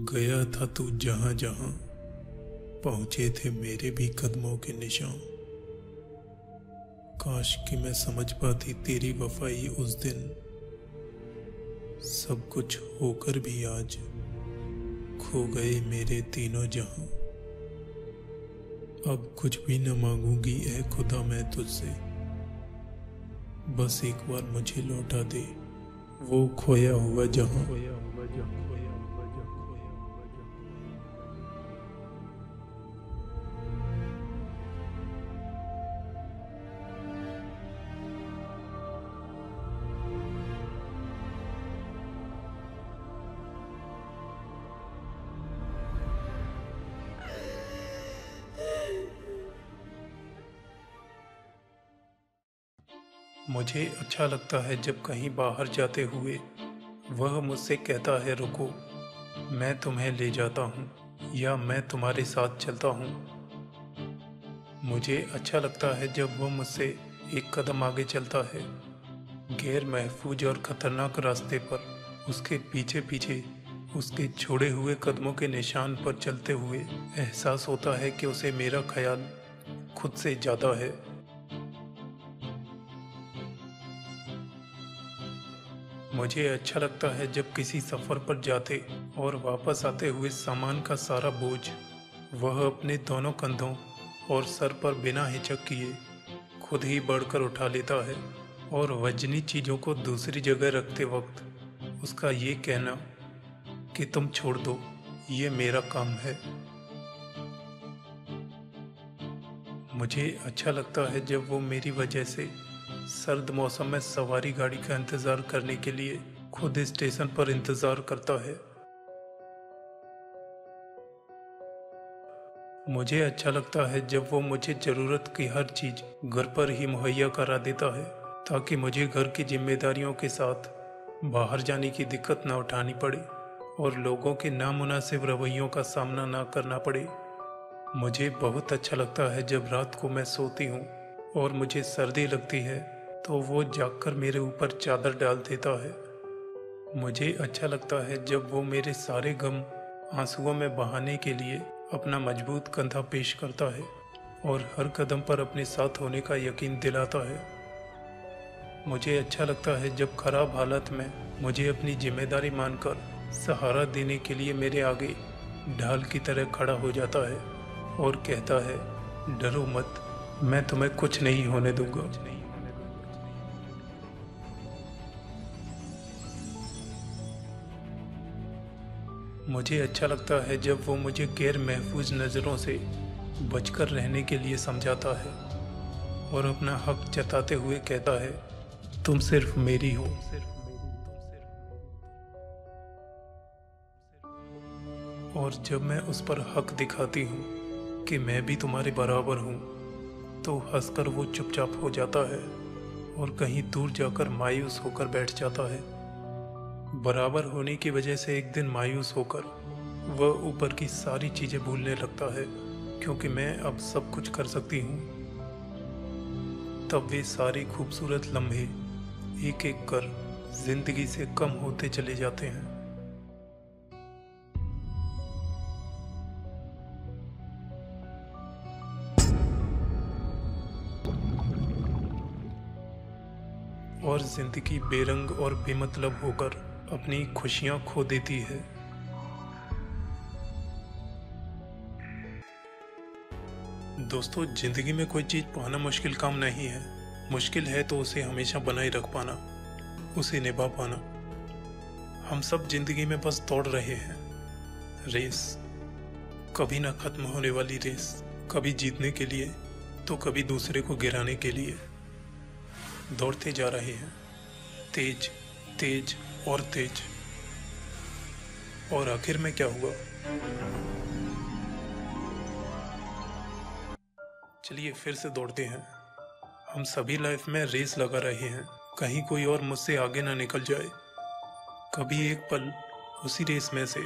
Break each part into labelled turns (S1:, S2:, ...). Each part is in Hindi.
S1: गया था तू जहां जहां, पहुंचे थे मेरे भी कदमों के निशान। काश कि मैं समझ पाती तेरी वफाई उस दिन, सब कुछ होकर भी आज खो गए मेरे तीनों जहां। अब कुछ भी न मांगूंगी ए खुदा मैं तुझसे, बस एक बार मुझे लौटा दे वो खोया हुआ जहां। मुझे अच्छा लगता है जब कहीं बाहर जाते हुए वह मुझसे कहता है रुको, मैं तुम्हें ले जाता हूँ या मैं तुम्हारे साथ चलता हूँ। मुझे अच्छा लगता है जब वह मुझसे एक कदम आगे चलता है, गैर महफूज और खतरनाक रास्ते पर उसके पीछे पीछे उसके छोड़े हुए कदमों के निशान पर चलते हुए एहसास होता है कि उसे मेरा ख्याल खुद से ज़्यादा है। मुझे अच्छा लगता है जब किसी सफ़र पर जाते और वापस आते हुए सामान का सारा बोझ वह अपने दोनों कंधों और सर पर बिना हिचक किए खुद ही बढ़कर उठा लेता है, और वजनी चीज़ों को दूसरी जगह रखते वक्त उसका ये कहना कि तुम छोड़ दो, ये मेरा काम है। मुझे अच्छा लगता है जब वो मेरी वजह से सर्द मौसम में सवारी गाड़ी का इंतज़ार करने के लिए खुद स्टेशन पर इंतज़ार करता है। मुझे अच्छा लगता है जब वो मुझे ज़रूरत की हर चीज़ घर पर ही मुहैया करा देता है, ताकि मुझे घर की जिम्मेदारियों के साथ बाहर जाने की दिक्कत ना उठानी पड़े और लोगों के नामुनासिब रवैयों का सामना ना करना पड़े। मुझे बहुत अच्छा लगता है जब रात को मैं सोती हूँ और मुझे सर्दी लगती है तो वो जागकर मेरे ऊपर चादर डाल देता है। मुझे अच्छा लगता है जब वो मेरे सारे गम आंसुओं में बहाने के लिए अपना मजबूत कंधा पेश करता है और हर कदम पर अपने साथ होने का यकीन दिलाता है। मुझे अच्छा लगता है जब खराब हालत में मुझे अपनी जिम्मेदारी मानकर सहारा देने के लिए मेरे आगे ढाल की तरह खड़ा हो जाता है और कहता है डरो मत, मैं तुम्हें कुछ नहीं होने दूंगा। मुझे अच्छा लगता है जब वो मुझे गैर महफूज नज़रों से बचकर रहने के लिए समझाता है और अपना हक जताते हुए कहता है तुम सिर्फ मेरी हो। और जब मैं उस पर हक दिखाती हूँ कि मैं भी तुम्हारे बराबर हूँ, तो हंसकर वो चुपचाप हो जाता है और कहीं दूर जाकर मायूस होकर बैठ जाता है। बराबर होने की वजह से एक दिन मायूस होकर वह ऊपर की सारी चीज़ें भूलने लगता है, क्योंकि मैं अब सब कुछ कर सकती हूँ। तब वे सारे खूबसूरत लम्हे एक एक कर जिंदगी से कम होते चले जाते हैं। और जिंदगी बेरंग और बेमतलब होकर अपनी खुशियां खो देती है। दोस्तों, जिंदगी में कोई चीज़ पाना मुश्किल काम नहीं है। मुश्किल है तो उसे हमेशा बनाए रख पाना, उसे निभा पाना। हम सब जिंदगी में बस दौड़ रहे हैं, रेस, कभी ना खत्म होने वाली रेस। कभी जीतने के लिए तो कभी दूसरे को गिराने के लिए दौड़ते जा रहे हैं, तेज तेज और तेज। और आखिर में क्या हुआ? चलिए फिर से दौड़ते हैं। हम सभी लाइफ में रेस लगा रहे हैं, कहीं कोई और मुझसे आगे ना निकल जाए। कभी एक पल उसी रेस में से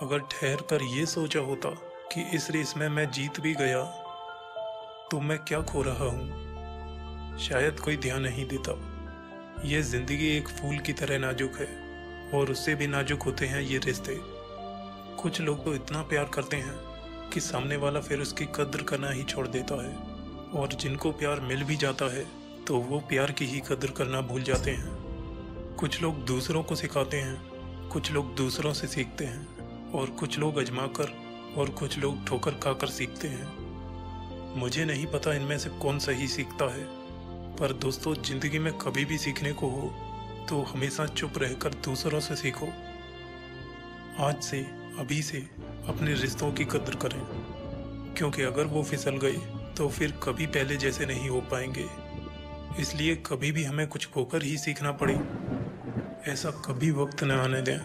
S1: अगर ठहर कर ये सोचा होता कि इस रेस में मैं जीत भी गया तो मैं क्या खो रहा हूँ, शायद कोई ध्यान नहीं देता। ये जिंदगी एक फूल की तरह नाजुक है और उससे भी नाजुक होते हैं ये रिश्ते। कुछ लोग तो इतना प्यार करते हैं कि सामने वाला फिर उसकी कद्र करना ही छोड़ देता है, और जिनको प्यार मिल भी जाता है तो वो प्यार की ही कद्र करना भूल जाते हैं। कुछ लोग दूसरों को सिखाते हैं, कुछ लोग दूसरों से सीखते हैं, और कुछ लोग आजमा कर और कुछ लोग ठोकर खाकर सीखते हैं। मुझे नहीं पता इनमें से कौन सही सीखता है, पर दोस्तों, जिंदगी में कभी भी सीखने को हो तो हमेशा चुप रहकर दूसरों से सीखो। आज से, अभी से अपने रिश्तों की कद्र करें, क्योंकि अगर वो फिसल गए तो फिर कभी पहले जैसे नहीं हो पाएंगे। इसलिए कभी भी हमें कुछ खोकर ही सीखना पड़े, ऐसा कभी वक्त न आने दें।